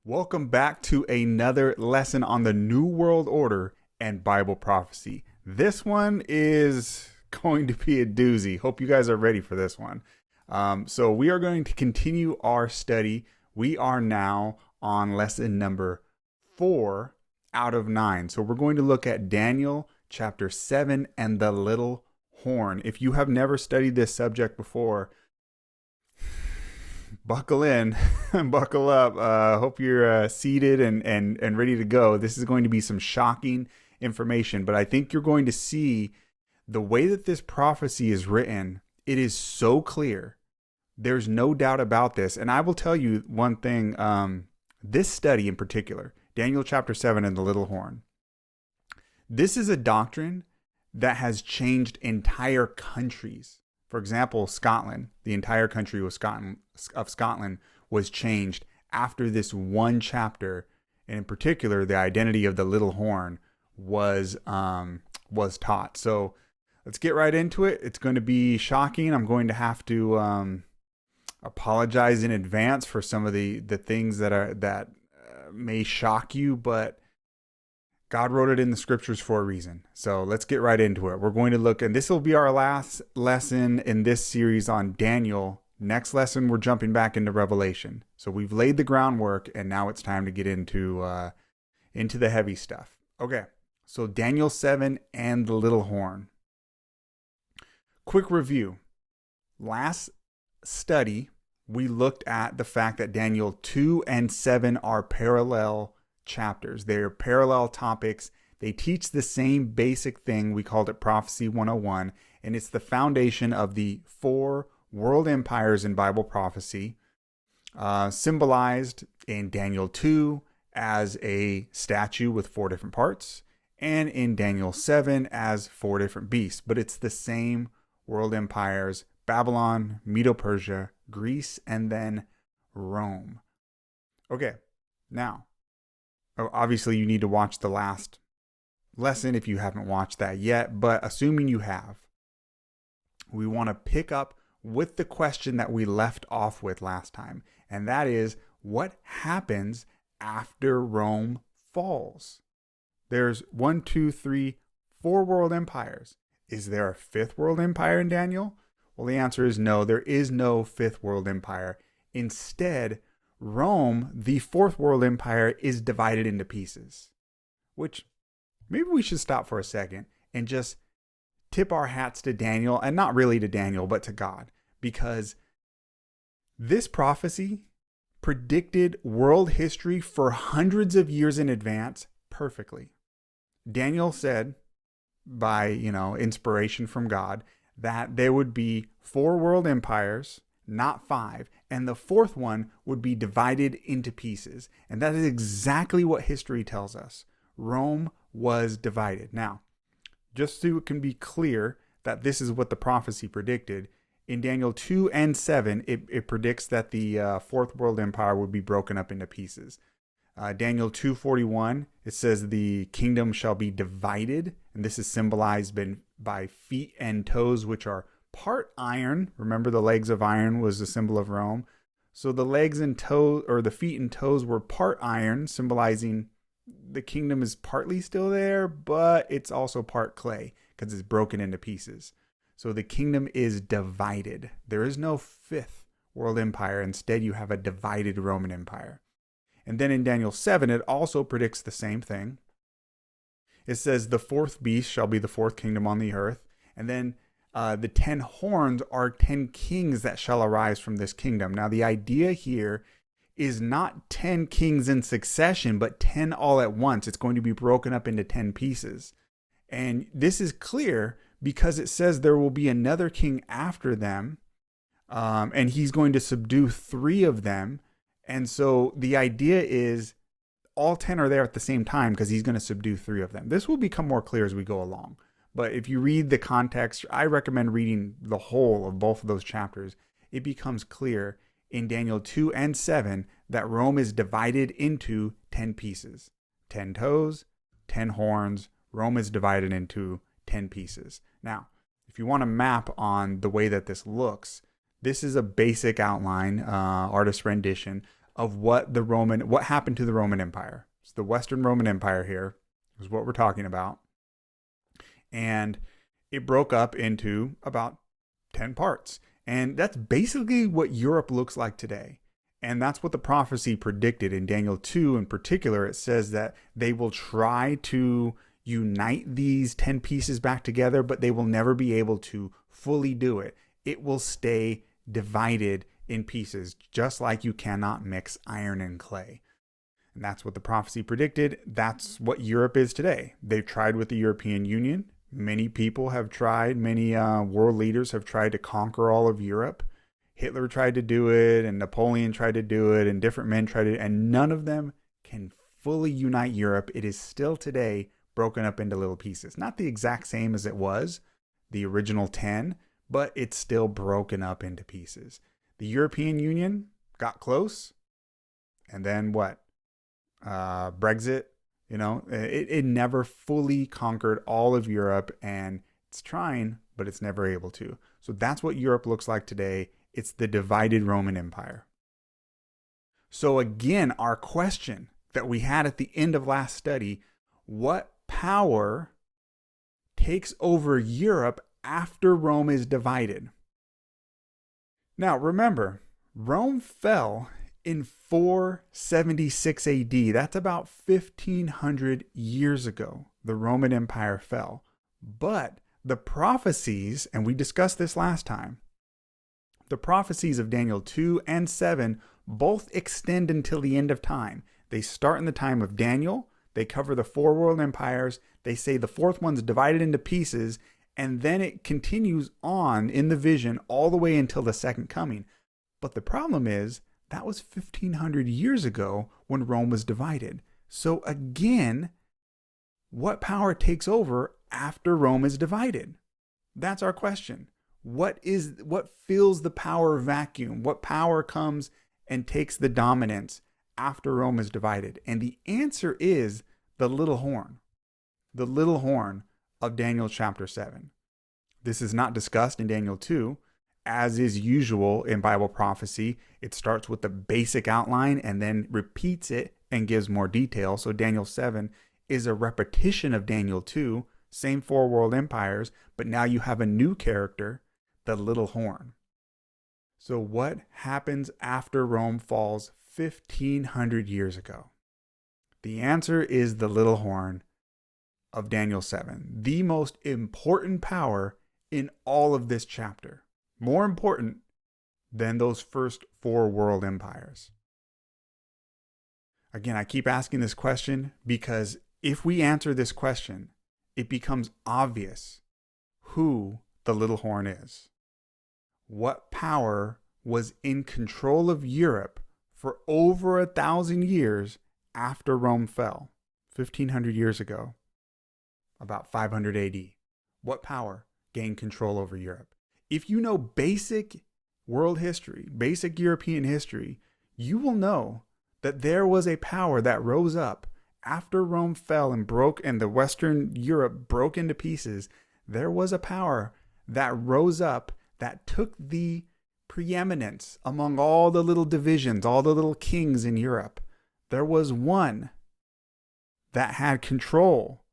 Welcome back to another lesson on the New World Order and Bible prophecy. This one is going to be a doozy. Hope you guys are ready for this one. So we are going to continue our study. We are now on lesson number 4 out of 9. So we're going to look at Daniel chapter 7 and the little horn. If you have never studied this subject before, buckle in, buckle up. Hope you're seated and ready to go. This is going to be some shocking information, but I think you're going to see the way that this prophecy is written. It is so clear. There's no doubt about this. And I will tell you one thing, this study in particular, Daniel chapter 7 and the little horn, this is a doctrine that has changed entire countries. For example, Scotland, the entire country of Scotland was changed after this one chapter, and in particular, the identity of the little horn was taught. So let's get right into it. It's going to be shocking. I'm going to have to apologize in advance for some of the things that may shock you, but God wrote it in the scriptures for a reason. So let's get right into it. We're going to look, and this will be our last lesson in this series on Daniel. Next lesson, we're jumping back into Revelation. So we've laid the groundwork, and now it's time to get into the heavy stuff. Okay, so Daniel 7 and the little horn. Quick review. Last study, we looked at the fact that Daniel 2 and 7 are parallel chapters. They're parallel topics. They teach the same basic thing. We called it Prophecy 101, and it's the foundation of the 4 world empires in Bible prophecy, symbolized in Daniel 2 as a statue with 4 different parts, and in Daniel 7 as 4 different beasts. But it's the same world empires: Babylon, Medo-Persia, Greece, and then Rome. Okay, now, obviously, you need to watch the last lesson if you haven't watched that yet, but assuming you have, we want to pick up with the question that we left off with last time, and that is, what happens after Rome falls? There's 1, 2, 3, 4 world empires. Is there a 5th world empire in Daniel? Well, the answer is no. There is no 5th world empire. Instead, Rome, the 4th world empire, is divided into pieces, which maybe we should stop for a second and just tip our hats to Daniel, and not really to Daniel, but to God, because this prophecy predicted world history for hundreds of years in advance perfectly. Daniel said, by, inspiration from God, that there would be 4 world empires, not 5, and the 4th one would be divided into pieces. And that is exactly what history tells us. Rome was divided. Now, just so it can be clear that this is what the prophecy predicted, in Daniel 2 and 7, it predicts that the 4th world empire would be broken up into pieces. Daniel 2:41, it says the kingdom shall be divided, and this is symbolized by feet and toes, which are part iron. Remember, the legs of iron was a symbol of Rome. So the legs and toes, or the feet and toes, were part iron, symbolizing the kingdom is partly still there, but it's also part clay because it's broken into pieces. So the kingdom is divided. There is no 5th world empire. Instead, you have a divided Roman Empire. And then in Daniel 7, it also predicts the same thing. It says the 4th beast shall be the 4th kingdom on the earth. And then the 10 horns are 10 kings that shall arise from this kingdom. Now, the idea here is not 10 kings in succession, but 10 all at once. It's going to be broken up into 10 pieces. And this is clear because it says there will be another king after them, and he's going to subdue 3 of them. And so the idea is all 10 are there at the same time because he's going to subdue 3 of them. This will become more clear as we go along. But if you read the context, I recommend reading the whole of both of those chapters. It becomes clear in Daniel 2 and 7 that Rome is divided into 10 pieces. 10 toes, 10 horns. Rome is divided into 10 pieces. Now, if you want a map on the way that this looks, this is a basic outline, artist rendition of what happened to the Roman Empire. It's the Western Roman Empire here is what we're talking about. And it broke up into about 10 parts. And that's basically what Europe looks like today. And that's what the prophecy predicted in Daniel 2 in particular. It says that they will try to unite these 10 pieces back together, but they will never be able to fully do it. It will stay divided in pieces, just like you cannot mix iron and clay. And that's what the prophecy predicted. That's what Europe is today. They've tried with the European Union. Many people have tried, many world leaders have tried to conquer all of Europe. Hitler tried to do it, and Napoleon tried to do it, and different men tried to, and none of them can fully unite Europe. It is still today broken up into little pieces. Not the exact same as it was, the original 10, but it's still broken up into pieces. The European Union got close, and then what? Brexit, it never fully conquered all of Europe, and it's trying, but it's never able to. So that's what Europe looks like today. It's the divided Roman Empire. So again, our question that we had at the end of last study, what power takes over Europe after Rome is divided? Now remember, Rome fell in 476 AD. That's about 1500 years ago. The Roman Empire fell. But the prophecies, and we discussed this last time, the prophecies of Daniel 2 and 7 both extend until the end of time. They start in the time of Daniel. They cover the 4 world empires. They say the 4th one's divided into pieces, and then it continues on in the vision all the way until the second coming. But the problem is, that was 1500 years ago when Rome was divided. So again, what power takes over after Rome is divided? That's our question. What fills the power vacuum? What power comes and takes the dominance after Rome is divided? And the answer is the little horn of Daniel chapter 7. This is not discussed in Daniel 2. As is usual in Bible prophecy, it starts with the basic outline and then repeats it and gives more detail. So Daniel 7 is a repetition of Daniel 2, same 4 world empires, but now you have a new character, the little horn. So what happens after Rome falls 1500 years ago? The answer is the little horn of Daniel 7, the most important power in all of this chapter. More important than those first 4 world empires. Again, I keep asking this question because if we answer this question, it becomes obvious who the little horn is. What power was in control of Europe for over 1,000 years after Rome fell, 1500 years ago, about 500 AD? What power gained control over Europe? If you know basic world history, basic European history, you will know that there was a power that rose up after Rome fell and the Western Europe broke into pieces. There was a power that rose up that took the preeminence among all the little divisions, all the little kings in Europe. There was one that had control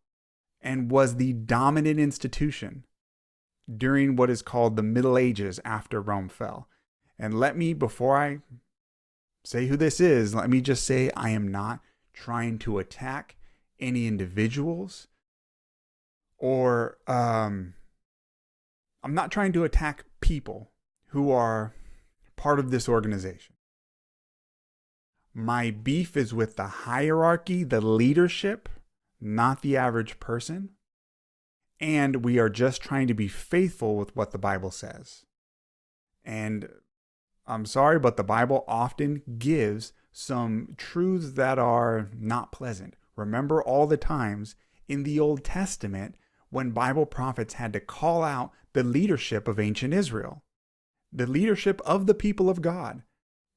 and was the dominant institution during what is called the Middle Ages after Rome fell. And before I say who this is, let me just say I am not trying to attack any individuals or I'm not trying to attack people who are part of this organization. My beef is with the hierarchy, the leadership, not the average person. And we are just trying to be faithful with what the Bible says. And I'm sorry, but the Bible often gives some truths that are not pleasant. Remember all the times in the Old Testament when Bible prophets had to call out the leadership of ancient Israel, the leadership of the people of God.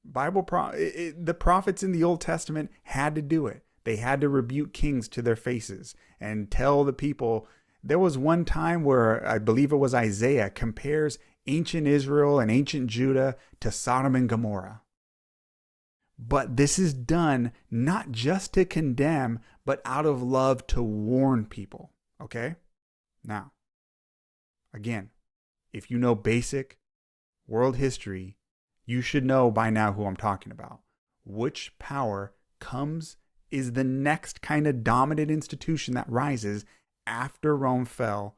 The prophets in the Old Testament had to do it. They had to rebuke kings to their faces and tell the people. There was one time where I believe it was Isaiah compares ancient Israel and ancient Judah to Sodom and Gomorrah. But this is done not just to condemn, but out of love to warn people. Okay? Now, again, if you know basic world history, you should know by now who I'm talking about. Which power is the next kind of dominant institution that rises after Rome fell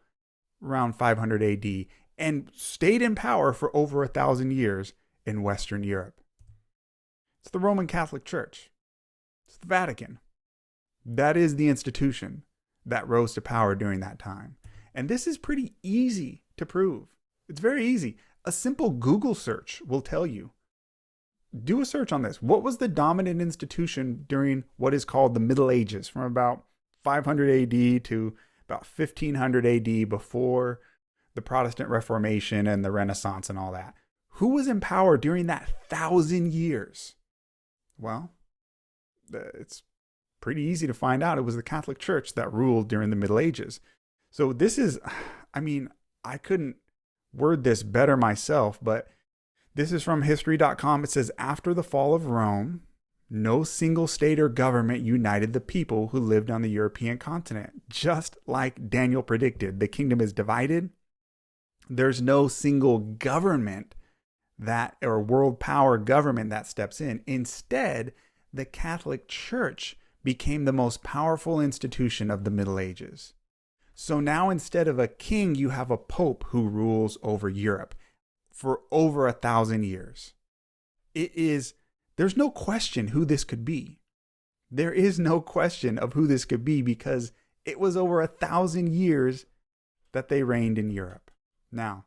around 500 AD and stayed in power for over 1,000 years in Western Europe. It's the Roman Catholic Church. It's the Vatican. That is the institution that rose to power during that time. And this is pretty easy to prove. It's very easy. A simple Google search will tell you. Do a search on this. What was the dominant institution during what is called the Middle Ages, from about 500 AD to about 1500 AD, before the Protestant Reformation and the Renaissance and all that? Who was in power during that 1,000 years? Well, it's pretty easy to find out. It was the Catholic Church that ruled during the Middle Ages. So this is, I couldn't word this better myself, but this is from history.com. It says, after the fall of Rome, no single state or government united the people who lived on the European continent. Just like Daniel predicted, the kingdom is divided. There's no single government or world power government that steps in. Instead, the Catholic Church became the most powerful institution of the Middle Ages. So now instead of a king, you have a pope who rules over Europe for over 1,000 years. There's no question who this could be. There is no question of who this could be, because it was over 1,000 years that they reigned in Europe. Now,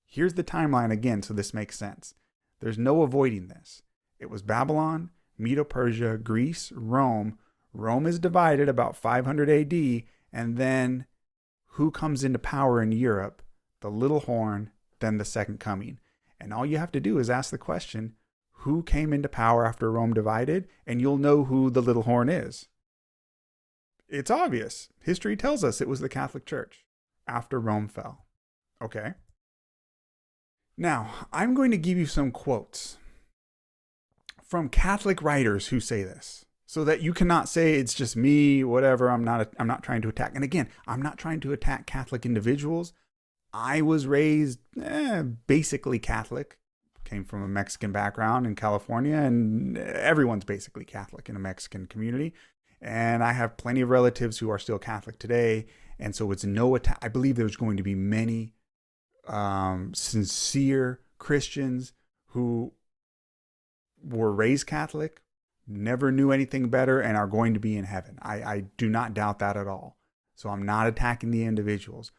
here's the timeline again, so this makes sense. There's no avoiding this. It was Babylon, Medo-Persia, Greece, Rome. Rome is divided about 500 AD, and then who comes into power in Europe? The little horn, then the second coming. And all you have to do is ask the question, who came into power after Rome divided? And you'll know who the little horn is. It's obvious. History tells us it was the Catholic Church after Rome fell. Okay. Now, I'm going to give you some quotes from Catholic writers who say this, so that you cannot say it's just me, whatever. I'm not trying to attack. And again, I'm not trying to attack Catholic individuals. I was raised basically Catholic, came from a Mexican background in California, and everyone's basically Catholic in a Mexican community. And I have plenty of relatives who are still Catholic today. And so it's no attack. I believe there's going to be many sincere Christians who were raised Catholic, never knew anything better, and are going to be in heaven. I do not doubt that at all. So I'm not attacking the individuals.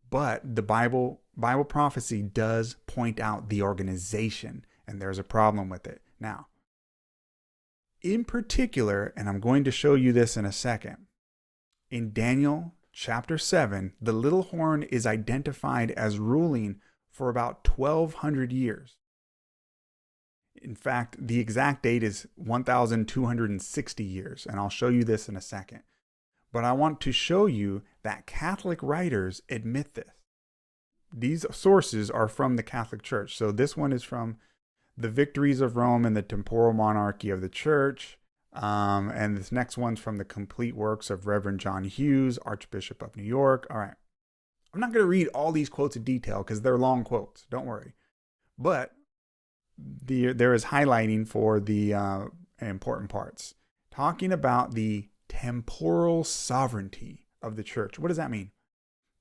But the Bible prophecy does point out the organization, and there's a problem with it. Now, in particular, and I'm going to show you this in a second, in Daniel chapter 7, the little horn is identified as ruling for about 1,200 years. In fact, the exact date is 1,260 years, and I'll show you this in a second. But I want to show you that Catholic writers admit this. These sources are from the Catholic Church. So this one is from The Victories of Rome and the Temporal Monarchy of the Church. And this next one's from the Complete Works of Reverend John Hughes, Archbishop of New York. All right. I'm not going to read all these quotes in detail because they're long quotes. Don't worry. But there is highlighting for the important parts. Talking about the temporal sovereignty of the church. What does that mean?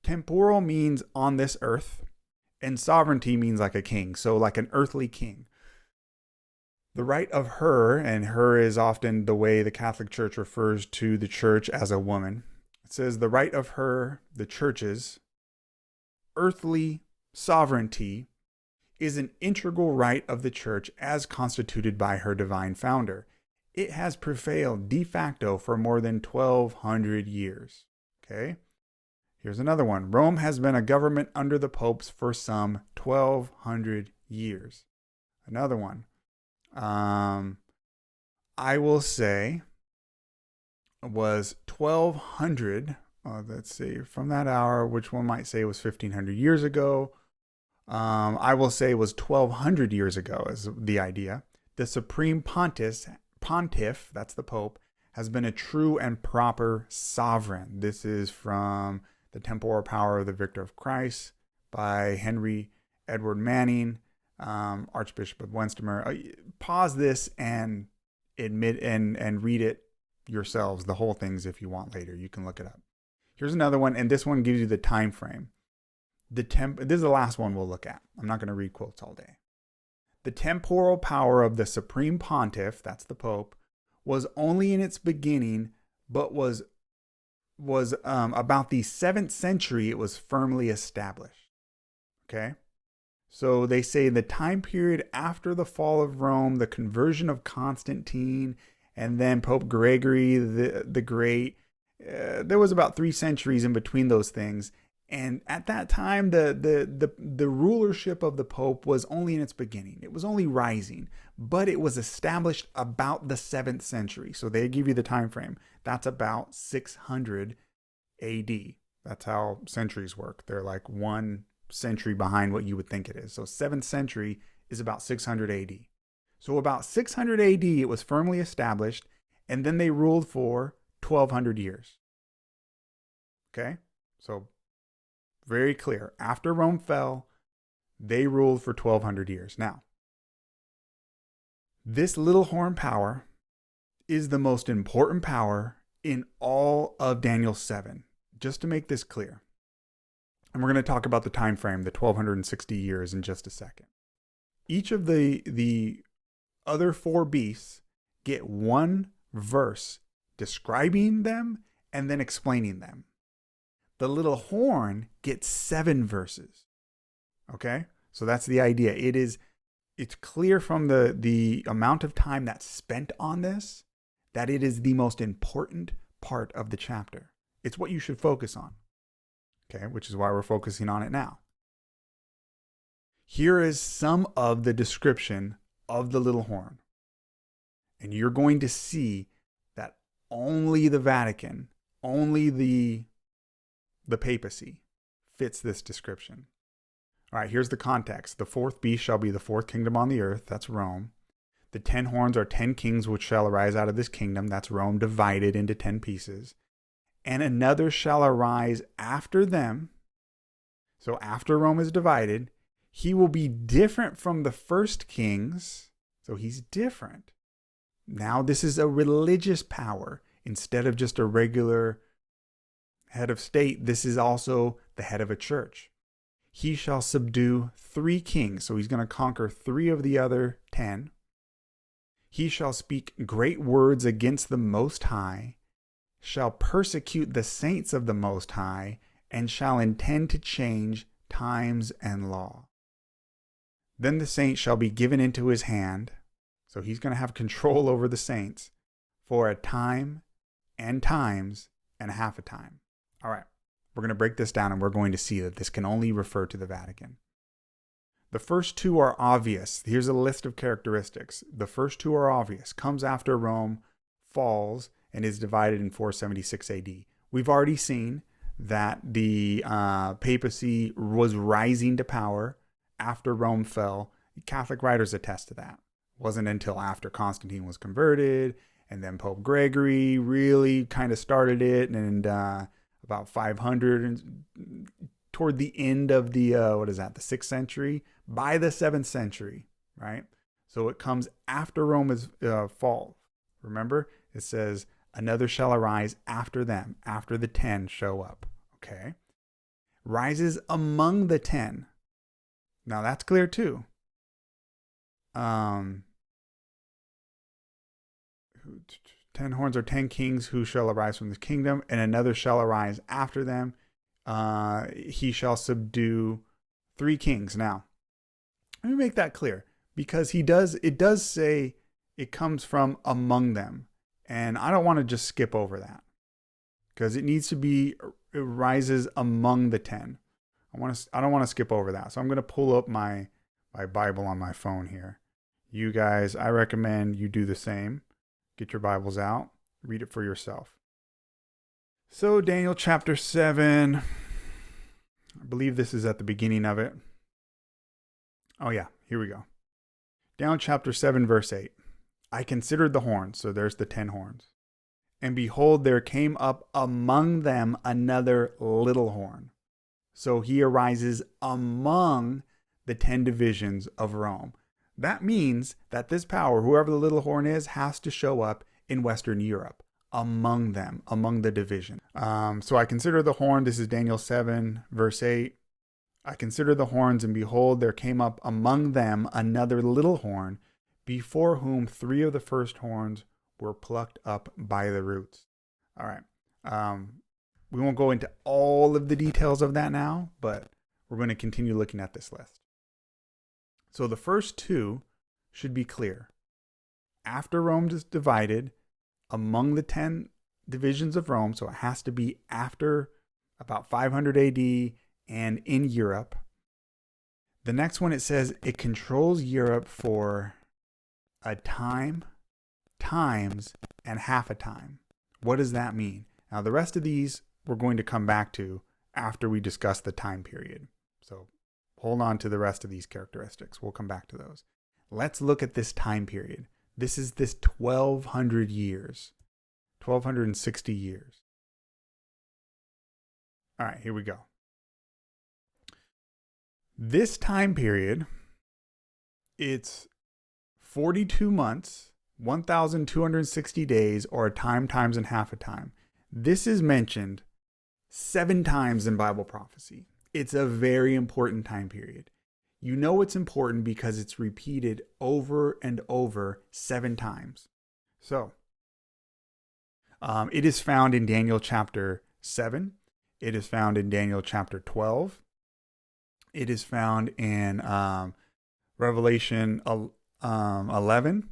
Temporal means on this earth, and sovereignty means like a king. So like an earthly king. The right of her, and her is often the way the Catholic Church refers to the church as a woman. It says the right of her, the church's earthly sovereignty, is an integral right of the church as constituted by her divine founder. It has prevailed de facto for more than 1,200 years. Okay? Here's another one. Rome has been a government under the popes for some 1,200 years. Another one. I will say was 1,200. Let's see. From that hour, which one might say was 1,500 years ago. I will say was 1,200 years ago is the idea. The supreme pontiffs pontiff, that's the Pope, has been a true and proper sovereign. This is from The Temporal Power of the Vicar of Christ by Henry Edward Manning, Archbishop of Westminster. Pause this and admit and read it yourselves, the whole things, if you want later. You can look it up. Here's another one, and this one gives you the time frame. This is the last one we'll look at. I'm not going to read quotes all day. The temporal power of the Supreme Pontiff, that's the Pope, was only in its beginning, but was about the 7th century it was firmly established. Okay? So they say the time period after the fall of Rome, the conversion of Constantine, and then Pope Gregory the Great, there was about 3 centuries in between those things. And at that time, the rulership of the Pope was only in its beginning. It was only rising, but it was established about the 7th century. So they give you the time frame. That's about 600 AD. That's how centuries work. They're like 1 century behind what you would think it is. So 7th century is about 600 AD. So about 600 AD, it was firmly established, and then they ruled for 1,200 years. Okay? So very clear. After Rome fell, they ruled for 1,200 years. Now, this little horn power is the most important power in all of Daniel 7. Just to make this clear. And we're going to talk about the time frame, the 1,260 years, in just a second. Each of the other 4 beasts get 1 verse describing them and then explaining them. The little horn gets 7 verses. Okay? So that's the idea. It's clear from the amount of time that's spent on this that it is the most important part of the chapter. It's what you should focus on. Okay? Which is why we're focusing on it now. Here is some of the description of the little horn. And you're going to see that only the Vatican, only the papacy fits this description. All right, here's the context. The 4th beast shall be the 4th kingdom on the earth. That's Rome. The 10 horns are 10 kings which shall arise out of this kingdom. That's Rome divided into 10 pieces. And another shall arise after them. So after Rome is divided, he will be different from the first kings. So he's different. Now this is a religious power instead of just a regular head of state. This is also the head of a church. He shall subdue 3 kings. So he's going to conquer 3 of the other 10. He shall speak great words against the Most High, shall persecute the saints of the Most High, and shall intend to change times and law. Then the saints shall be given into his hand. So he's going to have control over the saints for a time and times and half a time. All right, we're going to break this down and we're going to see that this can only refer to the Vatican. The first 2 are obvious. Here's a list of characteristics. The first 2 are obvious. Comes after Rome falls and is divided in 476 AD. We've already seen that the papacy was rising to power after Rome fell. Catholic writers attest to that. It wasn't until after Constantine was converted and then Pope Gregory really kind of started it, and about 500 and toward the end of the the 6th century, by the 7th century, right? So it comes after Rome is fall. Remember, it says another shall arise after them, after the 10 show up. Okay, rises among the 10. Now that's clear too. 10 horns are 10 kings who shall arise from the kingdom, and another shall arise after them. He shall subdue 3 kings. Now, let me make that clear, because it does say it comes from among them. And I don't want to just skip over that, because it needs to be, it rises among the 10. I don't want to skip over that. So I'm going to pull up my Bible on my phone here. You guys, I recommend you do the same. Get your Bibles out. Read it for yourself. So Daniel chapter 7. I believe this is at the beginning of it. Oh yeah, here we go. Daniel chapter 7 verse 8. I considered the horns. So there's the 10 horns. And behold, there came up among them another little horn. So he arises among the 10 divisions of Rome. That means that this power, whoever the little horn is, has to show up in Western Europe, among them, among the division. So I consider the horn, this is Daniel 7, verse 8. I consider the horns, and behold, there came up among them another little horn, before whom 3 of the first horns were plucked up by the roots. All right. We won't go into all of the details of that now, but we're going to continue looking at this list. So the first 2 should be clear. After Rome is divided among the 10 divisions of Rome, so it has to be after about 500 AD and in Europe. The next one, it says it controls Europe for a time, times, and half a time. What does that mean? Now, the rest of these we're going to come back to after we discuss the time period. So hold on to the rest of these characteristics. We'll come back to those. Let's look at this time period. This is this 1200 years, 1260 years. All right, here we go. This time period, it's 42 months, 1,260 days, or a time, times, and half a time. This is mentioned 7 times in Bible prophecy. It's a very important time period. You know it's important because it's repeated over and over 7 times. So, it is found in Daniel chapter 7. It is found in Daniel chapter 12. It is found in Revelation 11,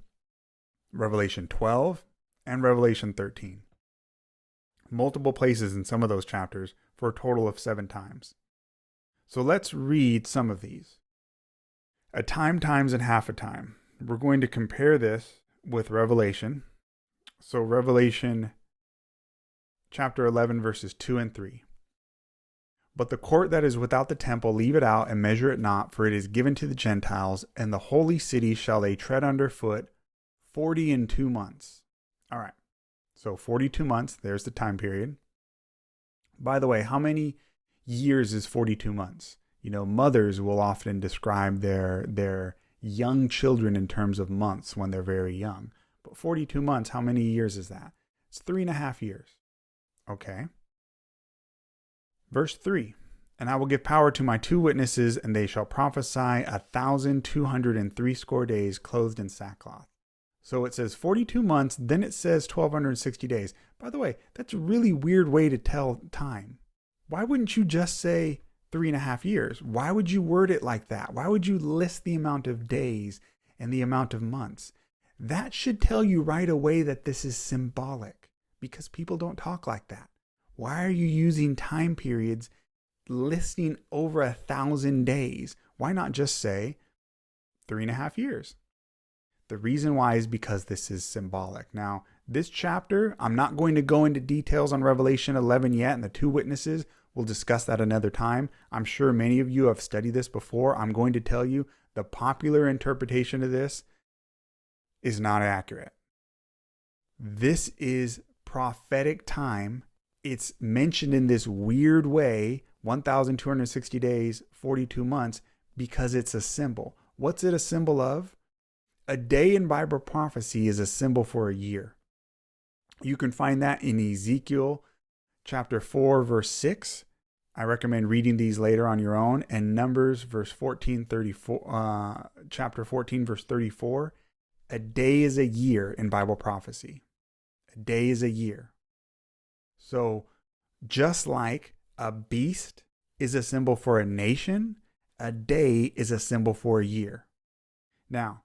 Revelation 12, and Revelation 13. Multiple places in some of those chapters for a total of 7 times. So let's read some of these. A time, times, and half a time. We're going to compare this with Revelation. So Revelation chapter 11, verses 2 and 3. But the court that is without the temple, leave it out and measure it not, for it is given to the Gentiles, and the holy city shall they tread under foot 42 months. All right. So 42 months, there's the time period. By the way, how many years is 42 months? You know, mothers will often describe their young children in terms of months when they're very young. But 42 months, how many years is that? It's 3.5 years. Okay. Verse 3, and I will give power to my 2 witnesses, and they shall prophesy 1,260 days, clothed in sackcloth. So it says 42 months, then it says 1,260 days. By the way, that's a really weird way to tell time. Why wouldn't you just say 3.5 years? Why would you word it like that? Why would you list the amount of days and the amount of months? That should tell you right away that this is symbolic, because people don't talk like that. Why are you using time periods listing over 1,000 days? Why not just say 3.5 years? The reason why is because this is symbolic. Now, this chapter, I'm not going to go into details on Revelation 11 yet, and the 2 witnesses. We'll discuss that another time. I'm sure many of you have studied this before. I'm going to tell you the popular interpretation of this is not accurate. This is prophetic time. It's mentioned in this weird way, 1,260 days, 42 months, because it's a symbol. What's it a symbol of? A day in Bible prophecy is a symbol for a year. You can find that in Ezekiel chapter 4, verse 6. I recommend reading these later on your own. And Numbers chapter 14, verse 34. A day is a year in Bible prophecy. A day is a year. So just like a beast is a symbol for a nation, a day is a symbol for a year. Now,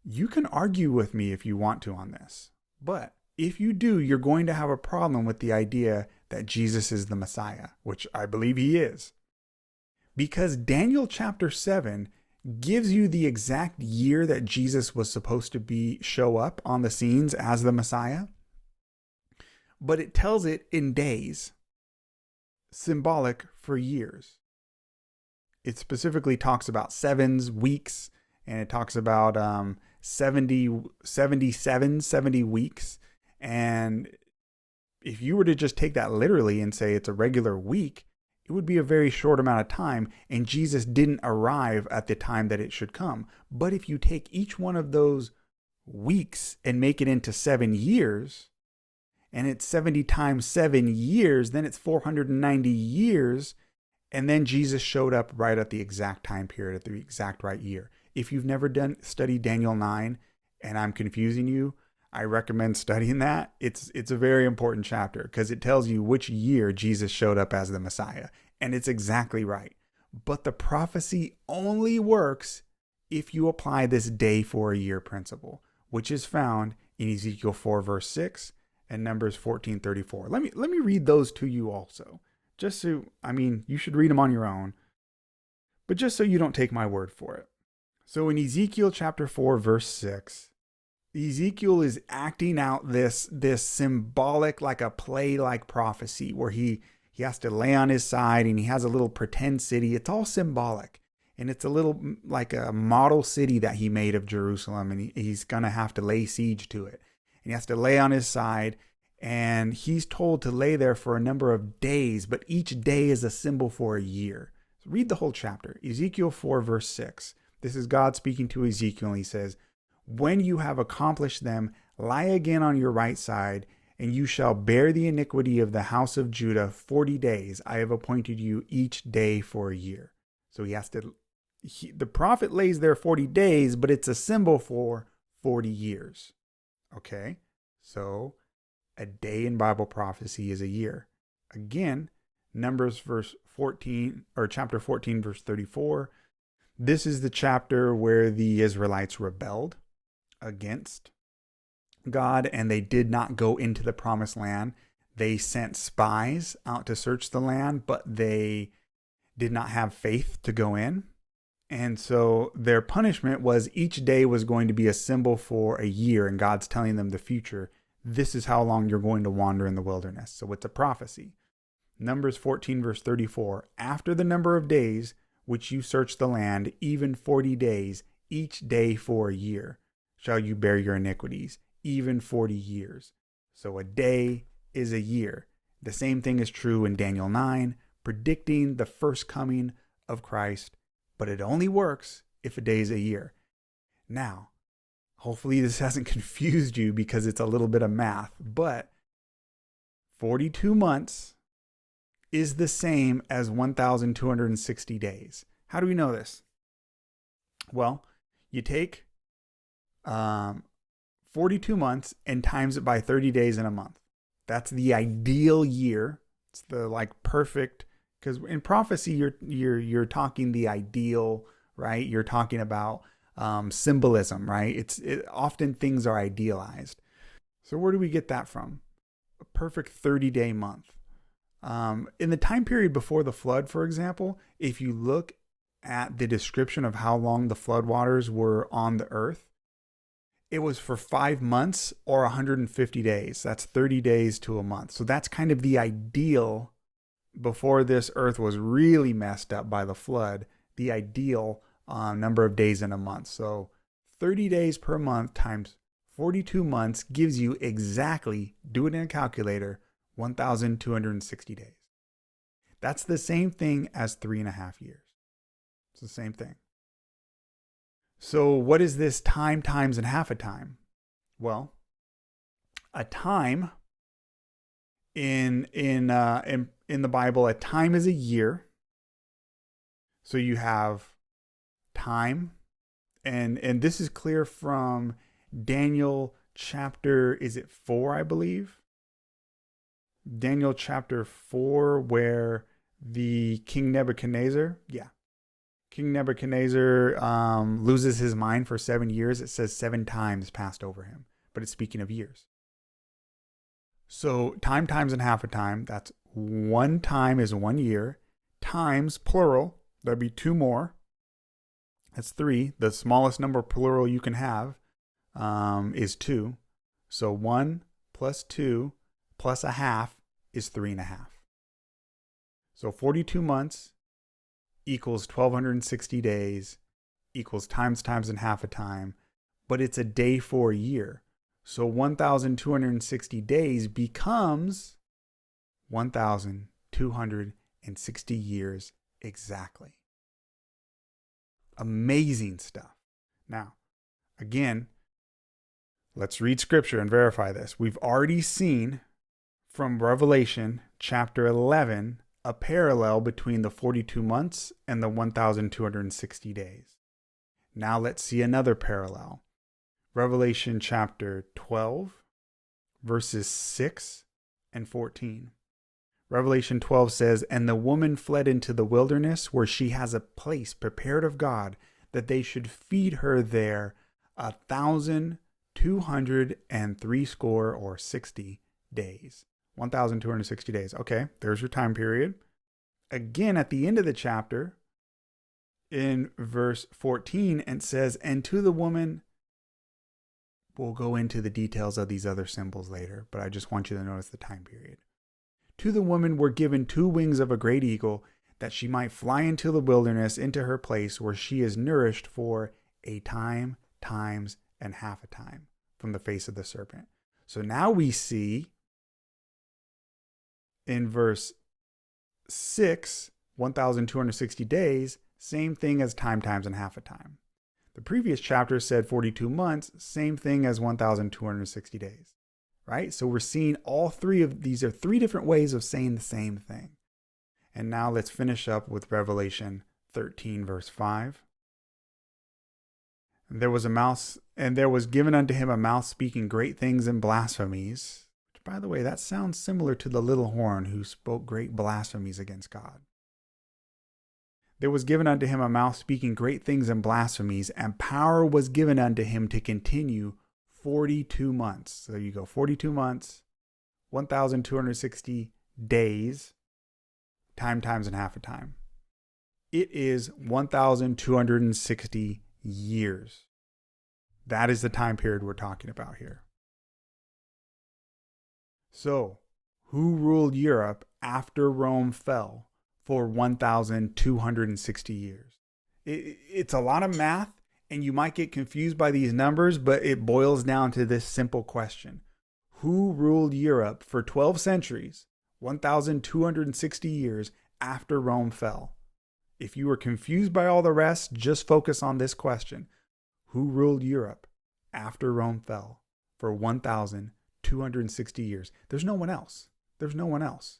you can argue with me if you want to on this, but if you do, you're going to have a problem with the idea that Jesus is the Messiah, which I believe he is. Because Daniel chapter 7 gives you the exact year that Jesus was supposed to show up on the scenes as the Messiah, but it tells it in days, symbolic for years. It specifically talks about sevens, weeks, and it talks about 70 weeks. And if you were to just take that literally and say it's a regular week, it would be a very short amount of time, and Jesus didn't arrive at the time that it should come. But if you take each one of those weeks and make it into 7 years, and it's 70 times 7 years, then it's 490 years, and then Jesus showed up right at the exact time period, at the exact right year. If you've never studied Daniel 9 and I'm confusing you, I recommend studying that. It's a very important chapter because it tells you which year Jesus showed up as the Messiah. And it's exactly right. But the prophecy only works if you apply this day for a year principle, which is found in Ezekiel 4 verse 6 and Numbers 14:34. Let me read those to you also. Just so, you should read them on your own, but just so you don't take my word for it. So in Ezekiel chapter 4 verse 6, Ezekiel is acting out this symbolic, like a play-like prophecy where he has to lay on his side and he has a little pretend city. It's all symbolic. And it's a little like a model city that he made of Jerusalem, and he's going to have to lay siege to it. And he has to lay on his side, and he's told to lay there for a number of days, but each day is a symbol for a year. So read the whole chapter. Ezekiel 4 verse 6. This is God speaking to Ezekiel, and he says, "When you have accomplished them, lie again on your right side, and you shall bear the iniquity of the house of Judah 40 days. I have appointed you each day for a year." So the prophet lays there 40 days, but it's a symbol for 40 years. Okay? So a day in Bible prophecy is a year. Again, Numbers verse 14, or chapter 14 verse 34. This is the chapter where the Israelites rebelled against God, and they did not go into the promised land. They sent spies out to search the land, but they did not have faith to go in. And so their punishment was each day was going to be a symbol for a year, and God's telling them the future. This is how long you're going to wander in the wilderness. So it's a prophecy. Numbers 14 verse 34. After the number of days which you search the land, even 40 days, each day for a year, shall you bear your iniquities, even 40 years. So a day is a year. The same thing is true in Daniel 9, predicting the first coming of Christ, but it only works if a day is a year. Now, hopefully this hasn't confused you because it's a little bit of math, but 42 months is the same as 1,260 days. How do we know this? Well, you take 42 months and times it by 30 days in a month. That's the ideal year. It's the perfect, because in prophecy you're talking the ideal, right? You're talking about symbolism, right? Often things are idealized. So where do we get that from? A perfect 30-day month. In the time period before the flood, for example, if you look at the description of how long the floodwaters were on the earth, it was for 5 months or 150 days. That's 30 days to a month. So that's kind of the ideal before this earth was really messed up by the flood, the ideal number of days in a month. So 30 days per month times 42 months gives you exactly, do it in a calculator, 1,260 days. That's the same thing as 3.5 years. It's the same thing. So what is this time times and half a time? Well, a time in the Bible, a time is a year. So you have time, and this is clear from Daniel chapter, is it 4, I believe? Daniel chapter 4, where the King Nebuchadnezzar loses his mind for 7 years. It says 7 times passed over him, but it's speaking of years. So time times and half a time, that's 1 time is 1 year, times plural, that'd be 2 more. That's 3. The smallest number plural you can have is 2. So 1 plus 2 plus a half is 3.5. So 42 months equals 1,260 days equals times and half a time. but it's a day for a year. So 1,260 days becomes 1,260 years exactly. Amazing stuff. Now, again, let's read scripture and verify this. We've already seen from Revelation chapter 11 a parallel between the 42 months and the 1,260 days. Now let's see another parallel. Revelation chapter 12, verses 6 and 14. Revelation 12 says, "And the woman fled into the wilderness, where she has a place prepared of God, that they should feed her there 1,260 or 60 days." 1,260 days. Okay, there's your time period. Again, at the end of the chapter, in verse 14, it says, "And to the woman," we'll go into the details of these other symbols later, but I just want you to notice the time period. "To the woman were given 2 wings of a great eagle, that she might fly into the wilderness, into her place where she is nourished for a time, times, and half a time from the face of the serpent." So now we see in verse 6, 1,260 days, same thing as time, times, and half a time. The previous chapter said 42 months, same thing as 1,260 days, right? So we're seeing all three of these are 3 different ways of saying the same thing. And now let's finish up with Revelation 13, verse 5. "And there was given unto him a mouth speaking great things and blasphemies." Which, by the way, that sounds similar to the little horn who spoke great blasphemies against God. "There was given unto him a mouth speaking great things and blasphemies, and power was given unto him to continue 42 months. So there you go, 42 months, 1,260 days, time, times, and half a time. It is 1,260 years. That is the time period we're talking about here. So, who ruled Europe after Rome fell for 1,260 years? It's a lot of math, and you might get confused by these numbers, but it boils down to this simple question. Who ruled Europe for 12 centuries, 1,260 years after Rome fell? If you were confused by all the rest, just focus on this question. Who ruled Europe after Rome fell for 1,260 years? There's no one else. There's no one else.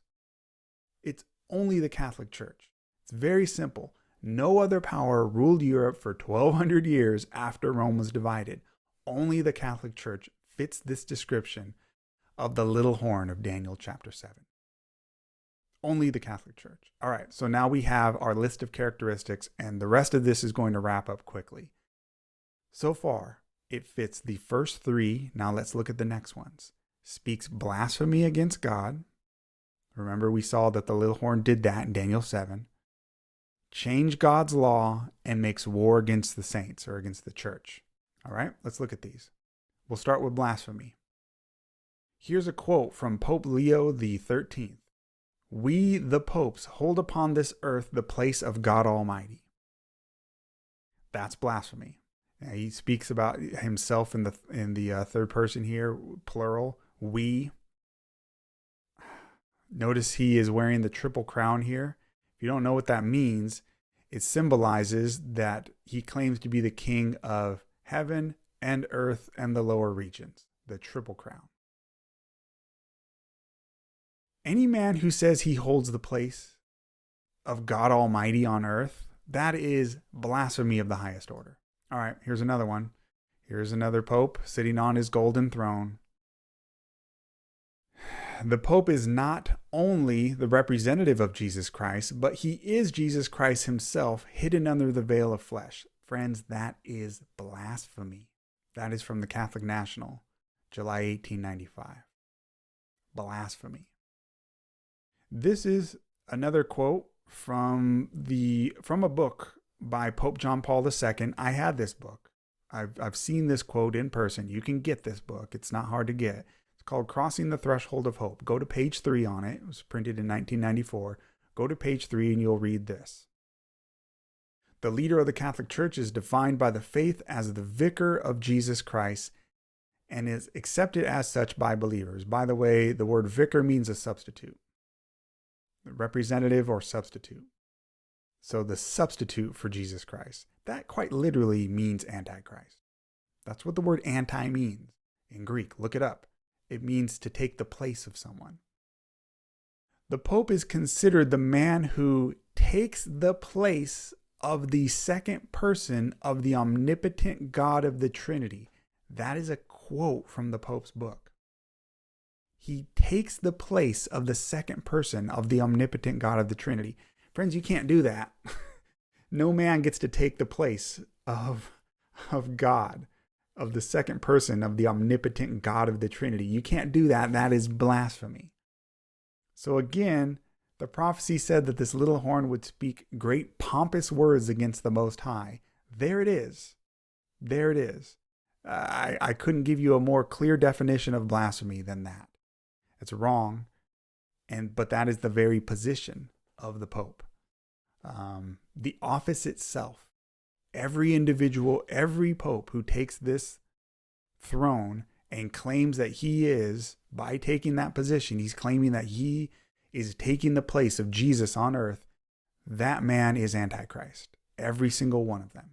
It's only the Catholic Church. It's very simple. No other power ruled Europe for 1,200 years after Rome was divided. Only the Catholic Church fits this description of the little horn of Daniel chapter 7. Only the Catholic Church. All right, so now we have our list of characteristics, and the rest of this is going to wrap up quickly. So far, it fits the first 3. Now let's look at the next ones. Speaks blasphemy against God. Remember, we saw that the little horn did that in Daniel 7. Change God's law and makes war against the saints or against the church. All right, let's look at these. We'll start with blasphemy. Here's a quote from Pope Leo XIII. "We, the popes, hold upon this earth the place of God Almighty." That's blasphemy. Now, he speaks about himself in the third person here, plural. We. Notice he is wearing the triple crown here. If you don't know what that means, it symbolizes that he claims to be the king of heaven and earth and the lower regions, the triple crown. Any man who says he holds the place of God Almighty on earth, that is blasphemy of the highest order. All right, here's another one. Here's another pope sitting on his golden throne. The Pope is not only the representative of Jesus Christ, but he is Jesus Christ himself, hidden under the veil of flesh. Friends, that is blasphemy. That is from the Catholic National, July 1895. Blasphemy. This is another quote from a book by Pope John Paul II. I had this book. I've seen this quote in person. You can get this book. It's not hard to get. It's called Crossing the Threshold of Hope. Go to page 3 on it. It was printed in 1994. Go to page 3 and you'll read this. The leader of the Catholic Church is defined by the faith as the vicar of Jesus Christ and is accepted as such by believers. By the way, the word vicar means a substitute, representative or substitute. So the substitute for Jesus Christ. That quite literally means Antichrist. That's what the word anti means in Greek. Look it up. It means to take the place of someone. The Pope is considered the man who takes the place of the second person of the omnipotent God of the Trinity. That is a quote from the Pope's book. He takes the place of the second person of the omnipotent God of the Trinity. Friends, you can't do that. No man gets to take the place of God, of the second person of the omnipotent God of the Trinity. You can't do that. That is blasphemy. So again, the prophecy said that this little horn would speak great pompous words against the Most High. There it is. There it is. I couldn't give you a more clear definition of blasphemy than that. It's wrong, but that is the very position of the Pope. The office itself, every individual, every Pope who takes this throne and claims that he is, by taking that position, he's claiming that he is taking the place of Jesus on earth, that man is Antichrist. Every single one of them.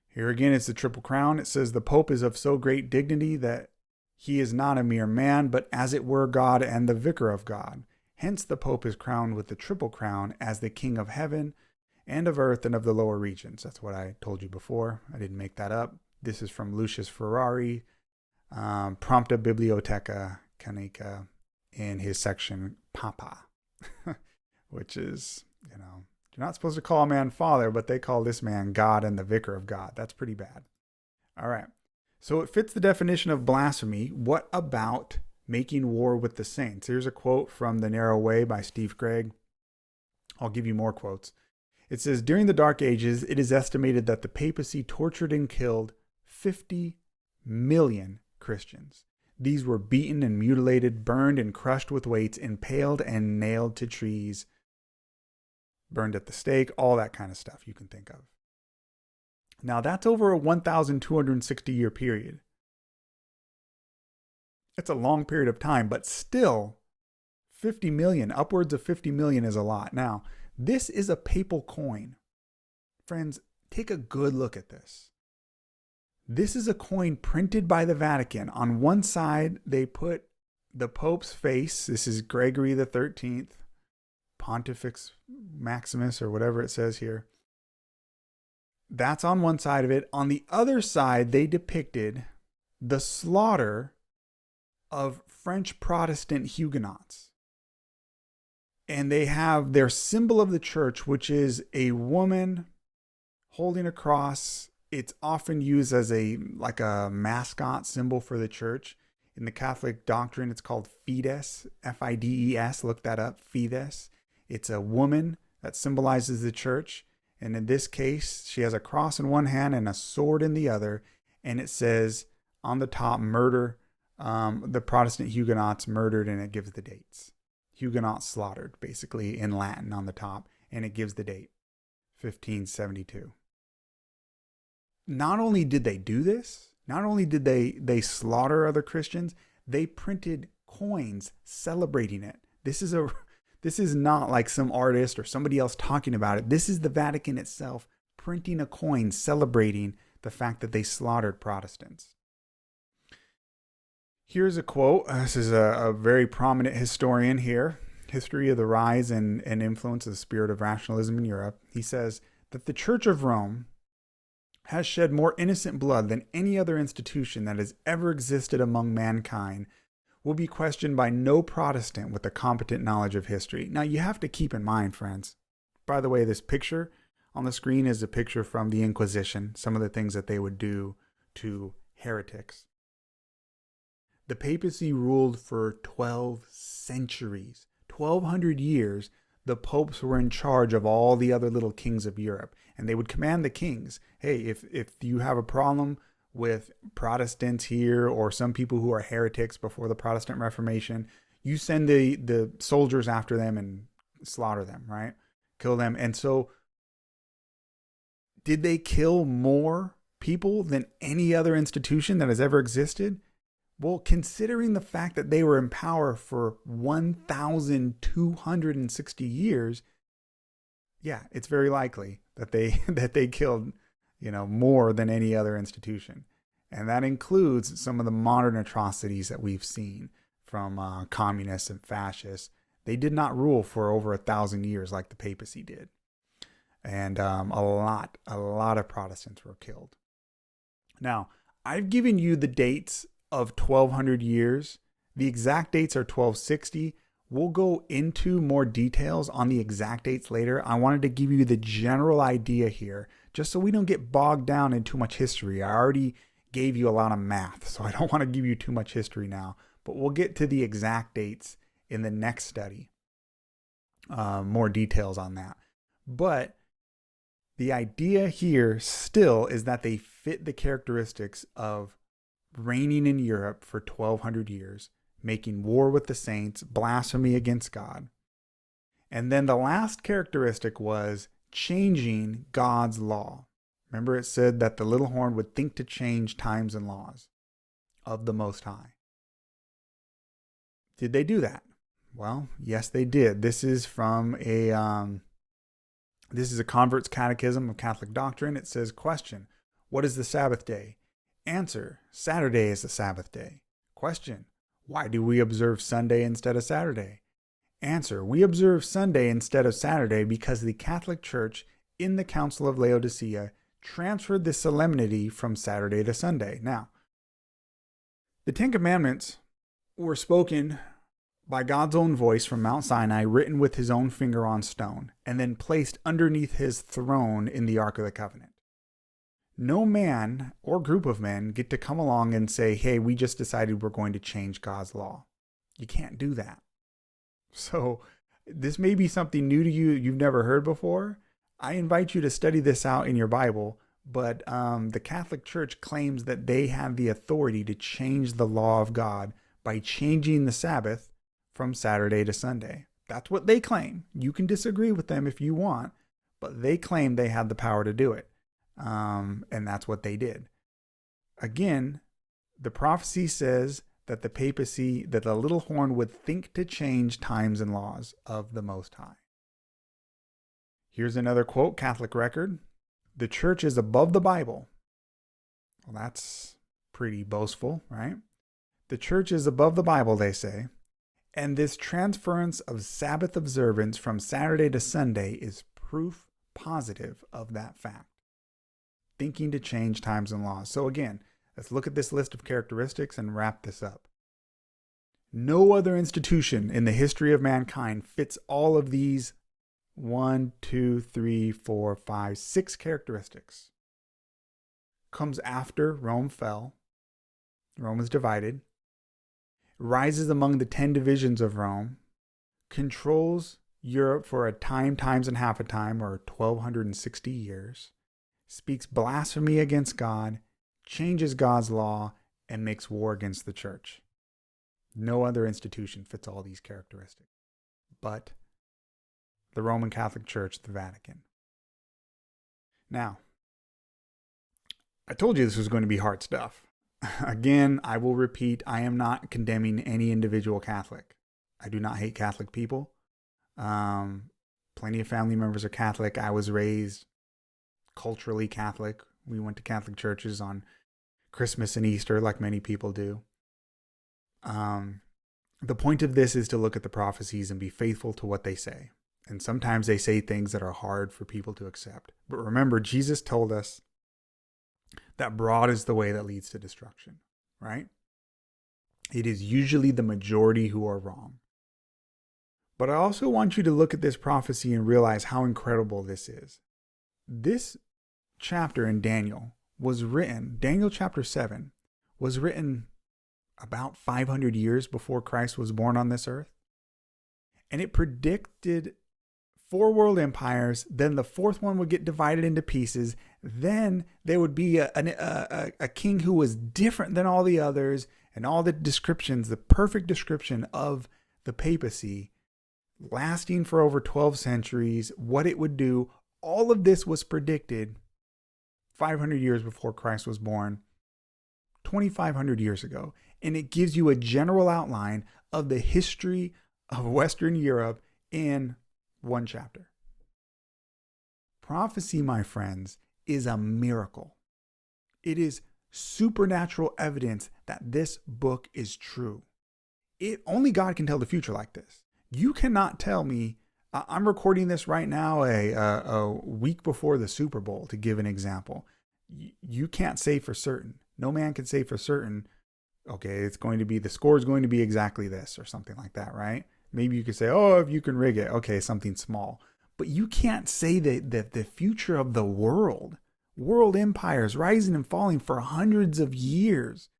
Here again, it's the Triple Crown. It says the Pope is of so great dignity that he is not a mere man, but as it were God and the vicar of God. Hence the Pope is crowned with the Triple Crown as the King of heaven and of earth and of the lower regions. That's what I told you before. I didn't make that up. This is from Lucius Ferrari, Prompta Bibliotheca Canica, in his section Papa, which is, you're not supposed to call a man father, but they call this man God and the vicar of God. That's pretty bad. All right. So it fits the definition of blasphemy. What about making war with the saints? Here's a quote from The Narrow Way by Steve Craig. I'll give you more quotes. It says, during the Dark Ages, it is estimated that the papacy tortured and killed 50 million Christians. These were beaten and mutilated, burned and crushed with weights, impaled and nailed to trees, burned at the stake, all that kind of stuff you can think of. Now that's over a 1,260 year period. It's a long period of time, but still 50 million, upwards of 50 million is a lot. Now, this is a papal coin. Friends, take a good look at this. This is a coin printed by the Vatican. On one side, they put the Pope's face. This is Gregory the 13th, Pontifex Maximus, or whatever it says here. That's on one side of it. On the other side, they depicted the slaughter of French Protestant Huguenots. And they have their symbol of the church, which is a woman holding a cross. It's often used as a mascot symbol for the church. In the Catholic doctrine, it's called Fides, F-I-D-E-S. Look that up, Fides. It's a woman that symbolizes the church. And in this case, she has a cross in one hand and a sword in the other. And it says on the top, murder, the Protestant Huguenots murdered, and it gives the dates. Huguenots slaughtered, basically in Latin on the top. And it gives the date, 1572. Not only did they do this, not only did they slaughter other Christians, they printed coins celebrating it. This is not like some artist or somebody else talking about it. This is the Vatican itself printing a coin celebrating the fact that they slaughtered Protestants. Here's a quote. This is a very prominent historian here. History of the Rise and Influence of the Spirit of Rationalism in Europe. He says that the Church of Rome has shed more innocent blood than any other institution that has ever existed among mankind, will be questioned by no Protestant with a competent knowledge of history. Now, you have to keep in mind, friends, by the way, this picture on the screen is a picture from the Inquisition, some of the things that they would do to heretics. The papacy ruled for 12 centuries. 1,200 years, the popes were in charge of all the other little kings of Europe. And they would command the kings, hey, if you have a problem with Protestants here or some people who are heretics before the Protestant Reformation, you send the soldiers after them and slaughter them, right? kill them. And so, did they kill more people than any other institution that has ever existed? Well, considering the fact that they were in power for 1,260 years, yeah, it's very likely that they killed, more than any other institution. And that includes some of the modern atrocities that we've seen from communists and fascists. They did not rule for over 1,000 years like the papacy did. And a lot of Protestants were killed. Now, I've given you the dates of 1,200 years. The exact dates are 1260. We'll go into more details on the exact dates later. I wanted to give you the general idea here, just so we don't get bogged down in too much history. I already gave you a lot of math, so I don't want to give you too much history now. But we'll get to the exact dates in the next study. More details on that. But the idea here still is that they fit the characteristics of reigning in Europe for 1,200 years, making war with the saints, blasphemy against God. And then the last characteristic was changing God's law. Remember, it said that the little horn would think to change times and laws of the Most High. Did they do that? Well, yes, they did. This is from a Convert's Catechism of Catholic Doctrine. It says, question, what is the Sabbath day? Answer, Saturday is the Sabbath day. Question, why do we observe Sunday instead of Saturday? Answer, we observe Sunday instead of Saturday because the Catholic Church in the Council of Laodicea transferred the solemnity from Saturday to Sunday. Now, the Ten Commandments were spoken by God's own voice from Mount Sinai, written with his own finger on stone, and then placed underneath his throne in the Ark of the Covenant. No man or group of men get to come along and say, hey, we just decided we're going to change God's law. You can't do that. So this may be something new to you you've never heard before. I invite you to study this out in your Bible, but the Catholic Church claims that they have the authority to change the law of God by changing the Sabbath from Saturday to Sunday. That's what they claim. You can disagree with them if you want, but they claim they have the power to do it. And that's what they did. Again, the prophecy says that the papacy, that the little horn would think to change times and laws of the Most High. Here's another quote, Catholic Record. The church is above the Bible. Well, that's pretty boastful, right? The church is above the Bible, they say. And this transference of Sabbath observance from Saturday to Sunday is proof positive of that fact. Thinking to change times and laws. So again, let's look at this list of characteristics and wrap this up. No other institution in the history of mankind fits all of these 6 characteristics. Comes after Rome fell. Rome was divided. Rises among the 10 divisions of Rome, controls Europe for a time, times and half a time, or 1,260 years, speaks blasphemy against God, changes God's law, and makes war against the church. No other institution fits all these characteristics but the Roman Catholic Church, the Vatican. Now, I told you this was going to be hard stuff. Again, I will repeat, I am not condemning any individual Catholic. I do not hate Catholic people. Plenty of family members are Catholic. I was raised culturally Catholic. We went to Catholic churches on Christmas and Easter like many people do. The point of this is to look at the prophecies and be faithful to what they say. And sometimes they say things that are hard for people to accept. But remember, Jesus told us that broad is the way that leads to destruction, right? It is usually the majority who are wrong. But I also want you to look at this prophecy and realize how incredible this is. This chapter in Daniel was written, Daniel chapter 7, was written about 500 years before Christ was born on this earth. And it predicted 4 world empires, then the 4th one would get divided into pieces. Then there would be a king who was different than all the others, and all the descriptions, the perfect description of the papacy lasting for over 12 centuries, what it would do. All of this was predicted 500 years before Christ was born, 2,500 years ago. And it gives you a general outline of the history of Western Europe in one chapter. Prophecy, my friends, is a miracle. It is supernatural evidence that this book is true. Only God can tell the future like this. You cannot tell me. I'm recording this right now a week before the Super Bowl, to give an example. You can't say for certain. No man can say for certain, okay, it's going to be, the score is going to be exactly this or something like that, right? Maybe you could say, oh, if you can rig it, okay, something small. But you can't say that the future of the world empires rising and falling for hundreds of years.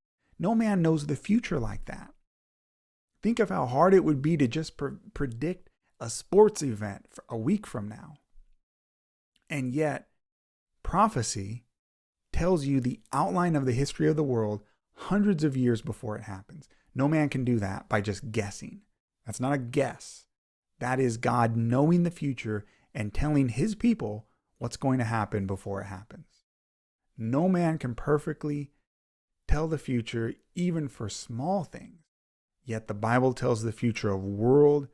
No man knows the future like that. Think of how hard it would be to just predict a sports event for a week from now. And yet, prophecy tells you the outline of the history of the world hundreds of years before it happens. No man can do that by just guessing. That's not a guess. That is God knowing the future and telling his people what's going to happen before it happens. No man can perfectly tell the future, even for small things. Yet the Bible tells the future of world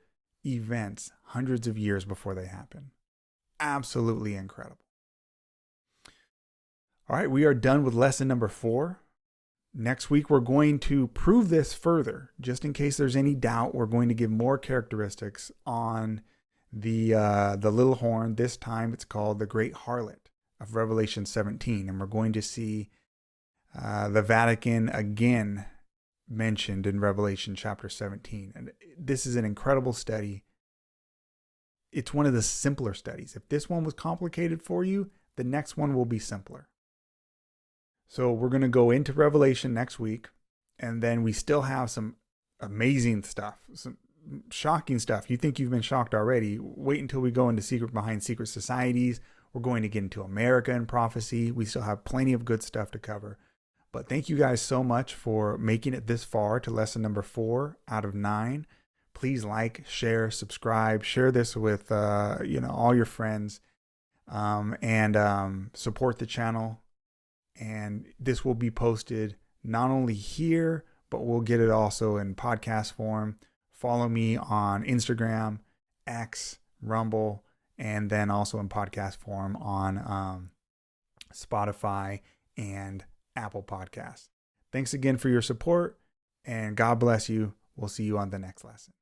events hundreds of years before they happen. Absolutely incredible. All right, we are done with lesson number 4. Next week, we're going to prove this further. Just in case there's any doubt, we're going to give more characteristics on the little horn. This time it's called the Great Harlot of Revelation 17. And we're going to see the Vatican again mentioned in Revelation chapter 17. And this is an incredible study. It's one of the simpler studies. If this one was complicated for you, the next one will be simpler. So we're going to go into Revelation next week, and then we still have some amazing stuff, some shocking stuff. You think you've been shocked already? Wait until we go into behind secret societies. We're going to get into America and prophecy. We still have plenty of good stuff to cover. But thank you guys so much for making it this far to lesson number 4 out of 9. Please like, share, subscribe, share this with all your friends, and support the channel. And this will be posted not only here, but we'll get it also in podcast form. Follow me on Instagram, X, Rumble, and then also in podcast form on Spotify and Apple Podcasts. Thanks again for your support, and God bless you. We'll see you on the next lesson.